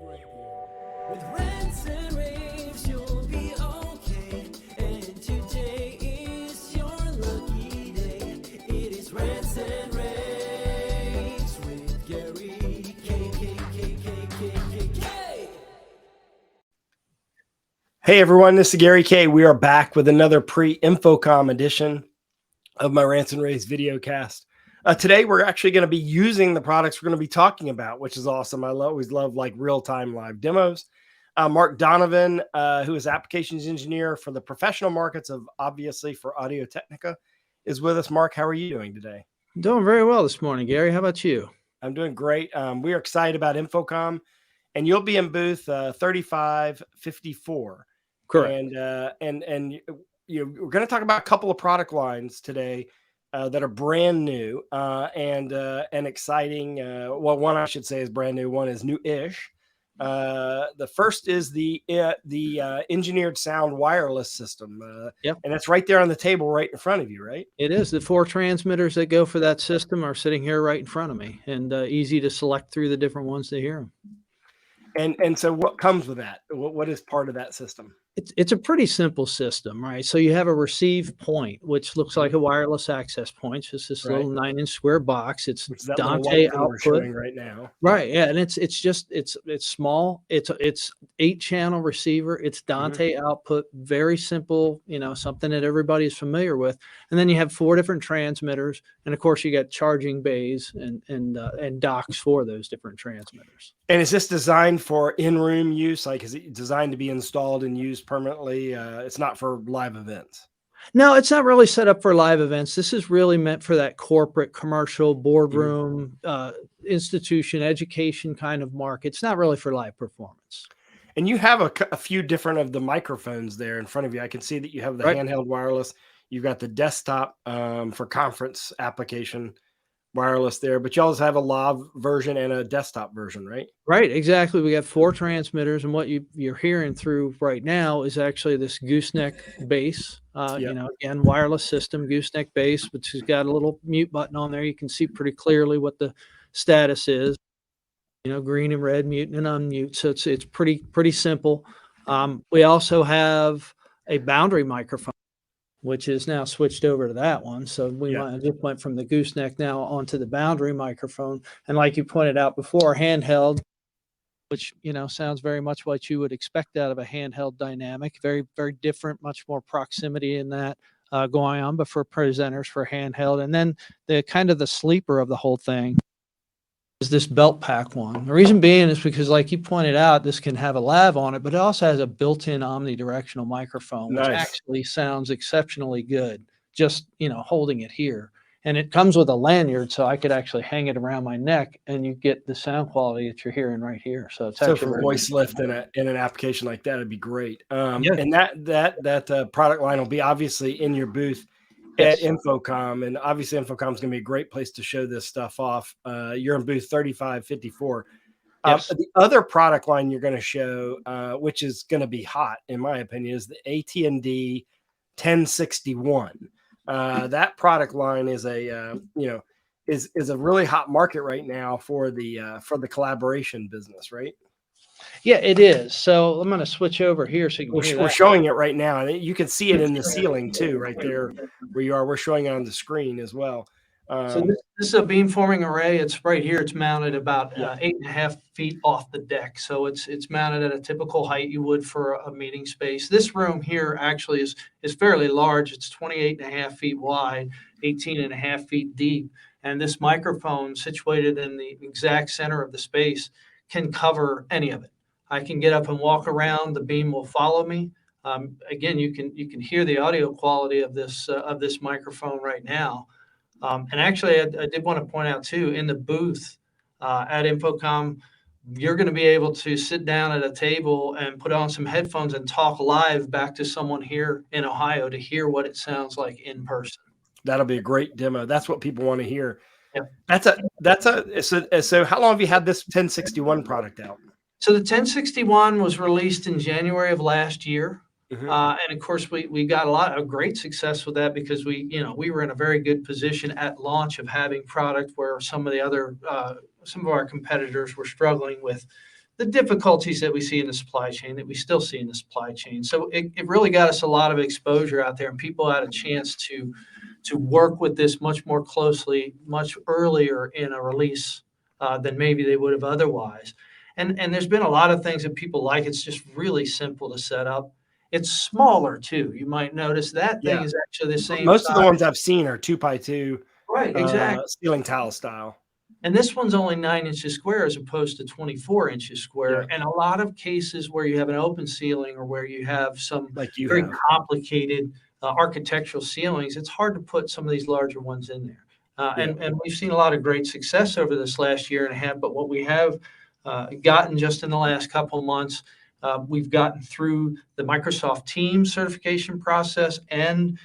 With rants and raves, you'll be okay. And today is your lucky day. It is rants and raves with Gary K. Hey everyone, this is Gary K. We are back with another pre-InfoComm edition of my Rants and Raves video cast. Today we're actually going to be using the products we're going to be talking about, which is awesome. I always love like real-time live demos. Mark Donovan, who is applications engineer for the professional markets of obviously for Audio-Technica, is with us. Mark, how are you doing today? Doing very well this morning, Gary. How about you? I'm doing great. We are excited about InfoComm, and you'll be in booth 3554. Correct. And we're going to talk about a couple of product lines today that are brand new and exciting. Well, one I should say is brand new. One is new-ish. The first is the engineered sound wireless system. Yep. And that's right there on the table right in front of you, right? It is. The 4 transmitters that go for that system are sitting here right in front of me, and easy to select through the different ones to hear them. And so what comes with that? What is part of that system? It's a pretty simple system, right? So you have a receive point, which looks like a wireless access point. It's just this little 9-inch square box. It's Dante output right now. Right. Yeah. And it's small. It's 8-channel receiver. It's Dante output, very simple, something that everybody is familiar with. And then you have 4 different transmitters. And of course you got charging bays and docks for those different transmitters. And is this designed for in-room use? Like, is it designed to be installed and used permanently? It's not for live events. No, it's not really set up for live events. This is really meant for that corporate, commercial, boardroom, institution, education kind of market. It's not really for live performance. And you have a few different of the microphones there in front of you. I can see that you have the handheld wireless. You've got the desktop for conference application wireless there, but you also have a lav version and a desktop version, right? Right, exactly. We got 4 transmitters, and what you're hearing through right now is actually this gooseneck base. Again, wireless system, gooseneck base, which has got a little mute button on there. You can see pretty clearly what the status is. Green and red, mute and unmute. So it's pretty simple. We also have a boundary microphone, which is now switched over to that one. So we just went from the gooseneck now onto the boundary microphone. And like you pointed out before, handheld, which, sounds very much what you would expect out of a handheld dynamic. Very, very different, much more proximity in that going on, but for presenters for handheld. And then the kind of the sleeper of the whole thing is this belt pack one. The reason being is because, like you pointed out, this can have a lav on it, but it also has a built-in omnidirectional microphone, which actually sounds exceptionally good, just, holding it here. And it comes with a lanyard, so I could actually hang it around my neck, and you get the sound quality that you're hearing right here. So it's actually for voice lift in an application like that, it'd be great. And that product line will be obviously in your booth at InfoComm, and obviously InfoComm is going to be a great place to show this stuff off. You're in booth 3554. The other product line you're going to show, which is going to be hot in my opinion, is the AT&D 1061. That product line is a is a really hot market right now for the collaboration business, right? Yeah, it is. So I'm going to switch over here so you can hear we're showing it right now, and you can see it in the ceiling too, right there where you are. We're showing it on the screen as well. So this is a beamforming array. It's right here. It's mounted about 8.5 feet off the deck. So it's mounted at a typical height you would for a meeting space. This room here actually is fairly large. It's 28.5 feet wide, 18.5 feet deep. And this microphone situated in the exact center of the space can cover any of it. I can get up and walk around. The beam will follow me. Again, you can hear the audio quality of this microphone right now. And actually, I did want to point out too, in the booth at InfoComm, you're going to be able to sit down at a table and put on some headphones and talk live back to someone here in Ohio to hear what it sounds like in person. That'll be a great demo. That's what people want to hear. Yeah. So how long have you had this 1061 product out? So the 1061 was released in January of last year. And of course, we got a lot of great success with that because we were in a very good position at launch of having product where some of our competitors were struggling with the difficulties that we see in the supply chain, that we still see in the supply chain. So it really got us a lot of exposure out there, and people had a chance to work with this much more closely, much earlier in a release than maybe they would have otherwise. And there's been a lot of things that people like. It's just really simple to set up. It's smaller too. You might notice that thing is actually the same Most size. of the ones I've seen are 2x2, right, exactly. ceiling tile style. And this one's only 9 inches square as opposed to 24 inches square. Yeah. And a lot of cases where you have an open ceiling or where you have some very have. complicated architectural ceilings, it's hard to put some of these larger ones in there. And we've seen a lot of great success over this last year and a half. But what we have gotten just in the last couple of months, we've gotten through the Microsoft Teams certification process and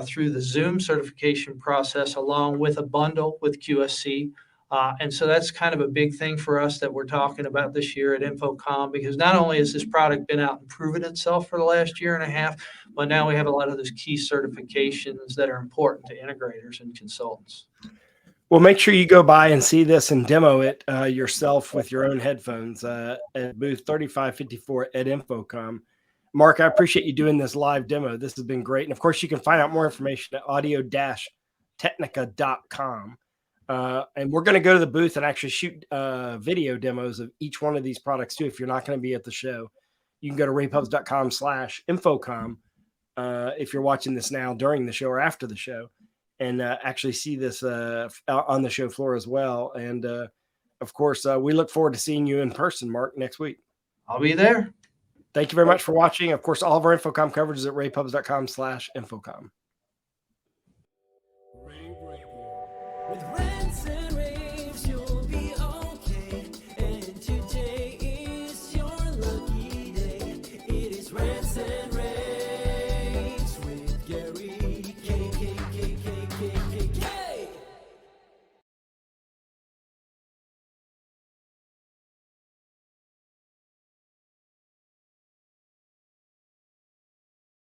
through the Zoom certification process, along with a bundle with QSC. And so that's kind of a big thing for us that we're talking about this year at InfoComm, because not only has this product been out and proven itself for the last year and a half, but now we have a lot of those key certifications that are important to integrators and consultants. Well, make sure you go by and see this and demo it yourself with your own headphones at booth 3554 at InfoComm. Mark, I appreciate you doing this live demo. This has been great. And of course, you can find out more information at audio-technica.com. And we're going to go to the booth and actually shoot video demos of each one of these products too. If you're not going to be at the show, you can go to rapubs.com/InfoComm if you're watching this now during the show or after the show, and actually see this on the show floor as well. And of course, we look forward to seeing you in person, Mark, next week. I'll be there. Thank you very much for watching. Of course, all of our InfoComm coverage is at rapubs.com/InfoComm.